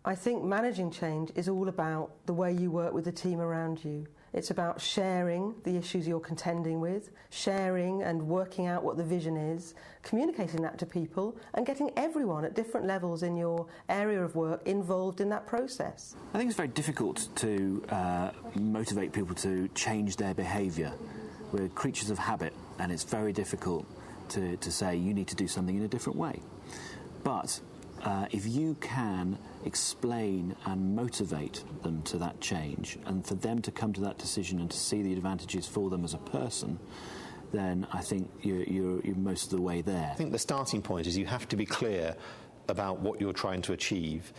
I think managing change is all about the way you work with the team around you. It's about sharing the issues you're contending with, sharing and working out what the vision is, communicating that to people and getting everyone at different levels in your area of work involved in that process. I think it's very difficult to motivate people to change their behaviour. We're creatures of habit, and it's very difficult to say you need to do something in a different way. But if you can explain and motivate them to that change and for them to come to that decision and to see the advantages for them as a person, then I think you're most of the way there. I think the starting point is you have to be clear about what you're trying to achieve.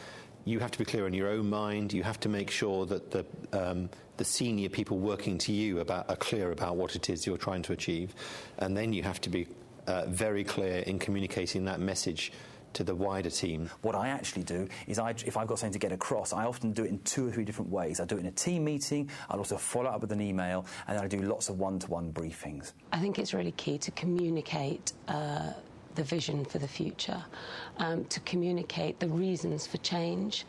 You have to be clear in your own mind. You have to make sure that the senior people working to you are clear about what it is you're trying to achieve. And then you have to be very clear in communicating that message to the wider team. What I actually do is if I've got something to get across, I often do it in 2 or 3 different ways. I do it in a team meeting, I'll also follow up with an email, and then I do lots of one-to-one briefings. I think it's really key to communicate the vision for the future, to communicate the reasons for change,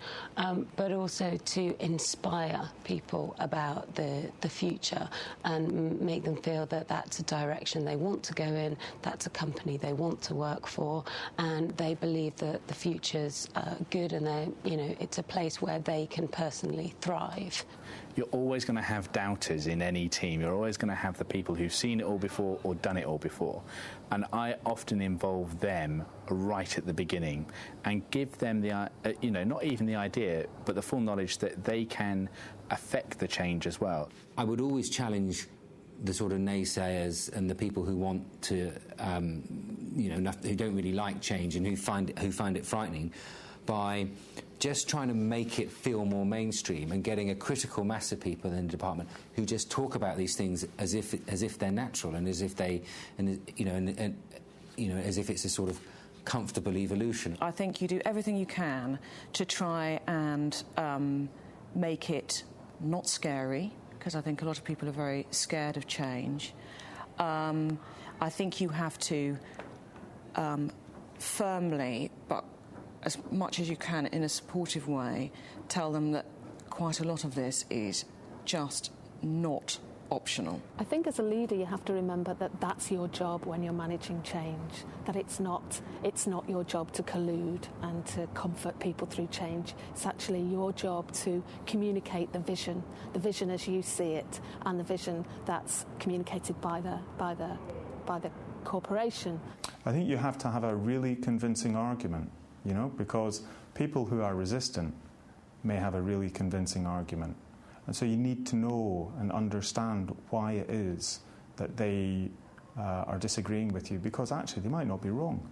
but also to inspire people about the future and make them feel that that's a direction they want to go in, that's a company they want to work for, and they believe that the future's good and it's a place where they can personally thrive. You're always going to have doubters in any team. You're always going to have the people who've seen it all before or done it all before. And I often involve them right at the beginning and give them the, not even the idea, but the full knowledge that they can affect the change as well. I would always challenge the sort of naysayers and the people who want to, who don't really like change and who find it frightening, by just trying to make it feel more mainstream and getting a critical mass of people in the department who just talk about these things as if they're natural and as if as if it's a sort of comfortable evolution. I think you do everything you can to try and make it not scary, because I think a lot of people are very scared of change. I think you have to firmly, but as much as you can in a supportive way, tell them that quite a lot of this is just not optional. I think as a leader you have to remember that that's your job when you're managing change, that it's not your job to collude and to comfort people through change. It's actually your job to communicate the vision as you see it, and the vision that's communicated by the corporation. I think you have to have a really convincing argument, because people who are resistant may have a really convincing argument. And so you need to know and understand why it is that they are disagreeing with you, because actually they might not be wrong.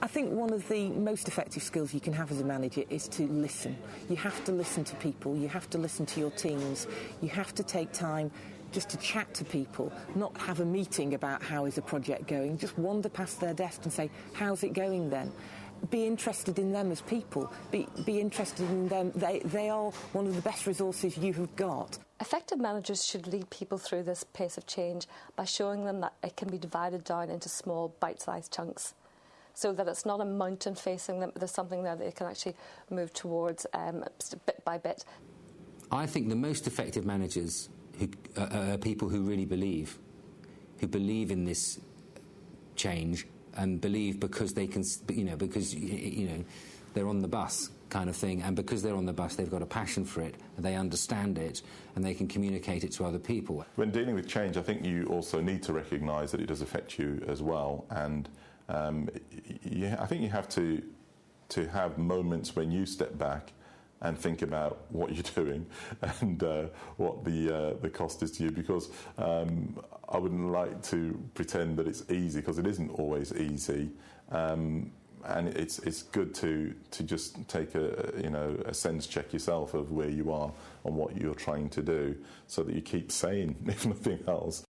I think one of the most effective skills you can have as a manager is to listen. You have to listen to people, you have to listen to your teams, you have to take time just to chat to people, not have a meeting about how is a project going, just wander past their desk and say, how's it going then? Be interested in them as people. Be interested in them. They are one of the best resources you have got. Effective managers should lead people through this pace of change by showing them that it can be divided down into small bite-sized chunks, so that it's not a mountain facing them, but there's something there that they can actually move towards bit by bit. I think the most effective managers are people who really believe in this change, and believe because they can, because they're on the bus kind of thing, and because they're on the bus they've got a passion for it, they understand it, and they can communicate it to other people. When dealing with change, I think you also need to recognise that it does affect you as well, and I think you have to have moments when you step back and think about what you're doing and what the cost is to you, because I wouldn't like to pretend that it's easy, because it isn't always easy, and it's good to just take a sense check yourself of where you are and what you're trying to do, so that you keep sane, if nothing else.